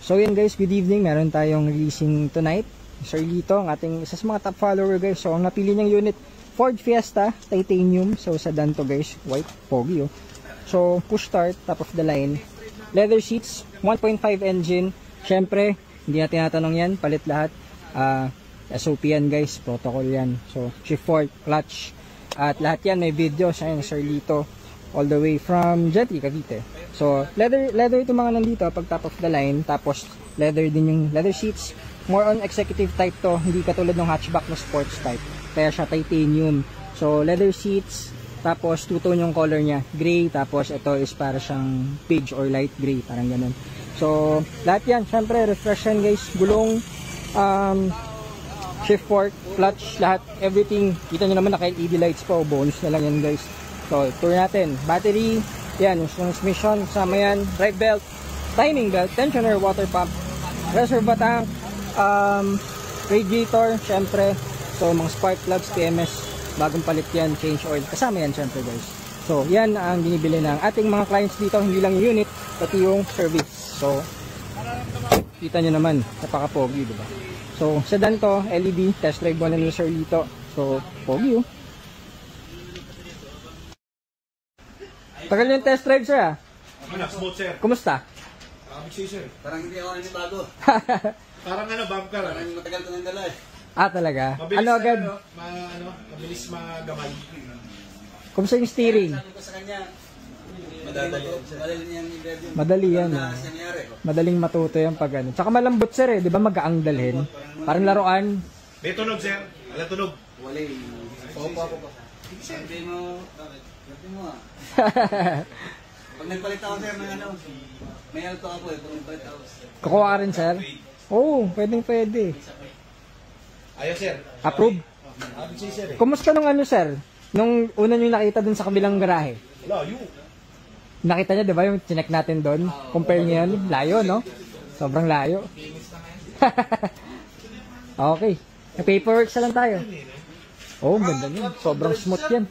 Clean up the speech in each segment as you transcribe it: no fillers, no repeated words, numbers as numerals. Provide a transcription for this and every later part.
So yan guys, good evening. Meron tayong releasing tonight. Sir Lito, ang ating isa sa mga top follower guys. So ang napili niyang unit, Ford Fiesta Titanium. So sedan to guys, white, pogi oh. So push start, top of the line. Leather seats, 1.5 engine. Syempre, hindi natin tinatanong yan, palit lahat. SOP yan guys, protocol yan. So shift fork, clutch. At lahat yan may video sa Sir Lito. All the way from Gentry, Cavite. So, leather itong mga nandito pag top of the line. Tapos, leather din yung leather seats. More on executive type to. Hindi katulad ng hatchback na sports type. Kaya siya titanium. So, leather seats. Tapos, two-tone yung color niya. Gray. Tapos, ito is para siyang beige or light gray. Parang ganun. So, lahat yan. Siyempre, refresh yan guys. Gulong, shift fork, clutch, lahat. Everything. Kita nyo naman naka-LED lights po. Bonus na lang yan guys. So, tour natin. Battery, yan, yung transmission, sama yan, drive belt, timing belt, tensioner, water pump, reservoir tank, radiator, syempre. So, mga spark plugs, PMS, bagong palit yan, change oil, kasama yan syempre guys. So, yan ang binibili ng ating mga clients dito, hindi lang yung unit, pati yung service. So, kita nyo naman, napaka-pogi, diba? So, sedan to, LED, test drive mo na ni Sir Lito. So, pogi oh. Tagal yung test drive, sir, ah. Smooth, sir. Kumusta? Sir. Parang hindi ako nanibago. Parang bump car. Parang matagal ko nang dala eh. Ah, talaga? Mabilis ano agad? Mabilis magamay. Kumusta yung steering? Sabi ko sa kanya, madali yan i-review. Madali yan. Madaling matuto yan pag ano. Tsaka malambot, sir, eh. Di ba magaang dalhin? Parang laruan. May tunog, sir. Wala tunog. Wala yung... Opo. Sabi mo, sabi mo ah. Pag nagpalit ako, sir, ng ano, may alto ako eh, pag nagpalit ako. Kukuha ka rin, sir? Oo, pwede. Ayaw, sir. Approve? Sir, eh. Kumusta nung ano, sir? Nung una nyo nakita dun sa kabilang garahe? Layo. Nakita niya, di ba, yung chinek natin doon? Compare niya yan. Layo, no? Sobrang layo. Okay. Paperwork lang tayo. Oh, ganda niyan. Sobrang smooth yan.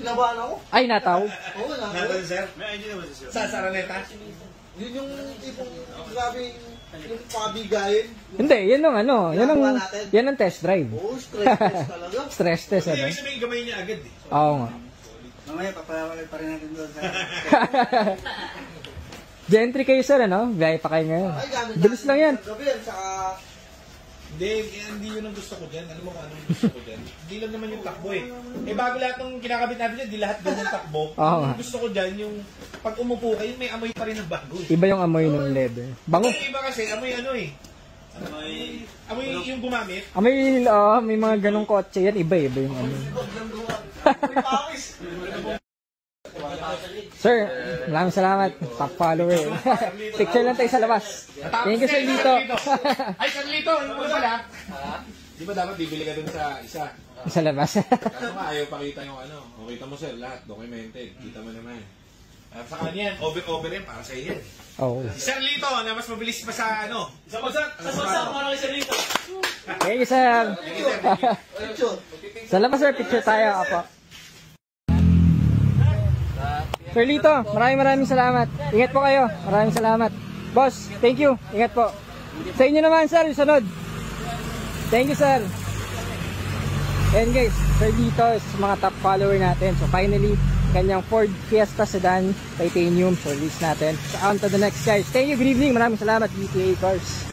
Nabaan ako? Ay, nataw. Oo, Nandun, sir? May idea naman, sir. Sa Saraneta? Yun yung tipong grabe yung pabigayin. Hindi, yan ang ano. Yan ang test drive. Oo, stress test talaga. Stress test, ano? Hindi, sabihin gamay niya agad eh. Oo nga. Mamaya, papalawalay pa rin natin doon sa... Gentry kayo, sir, ano? Biyahe pa kayo ngayon. Bilis lang yan. Gabi yan, saka... Hindi yun ang gusto ko dyan. Alam mo kung ano ang gusto ko dyan? Hindi lang naman yung takbo eh. Bago lahat ng kinakabit natin dyan, di lahat ganyan takbo. Oo. Gusto ko dyan yung pag umupo kayo, may amoy pa rin ng bago eh. Iba yung amoy ng leather. Bango. Iba kasi, amoy ano eh. Amoy yung gumamit. Amoy, may mga ganong kotse yan. Iba yung amoy. Sir, maraming salamat. Top follower. Picture lang tayo sa labas. Thank you, Sir Lito. Ay, Sir Lito, yung mo pala. Di ba dapat bibili ka dun sa isa? Sa labas. Kaso nga, ayaw pakita yung ano. O, kita mo, sir, lahat, documented. Kita mo naman. At sa kanya yan, over yan, para sa iyo yan. Oo. Si Sir Lito, na mas mabilis pa sa ano. Sa sponsor mo na kay Sir Lito. Thank you, sir. Sa labas, sir, picture tayo. Apo. Sir Lito, maraming salamat. Ingat po kayo. Maraming salamat. Boss, thank you. Ingat po. Sa inyo naman, sir, yung sunod. Thank you, sir. And guys, Sir Lito is mga top follower natin. So finally, kanyang Ford Fiesta Sedan Titanium. So release natin. So on to the next guys. Thank you, good evening. Maraming salamat, GTA Cars.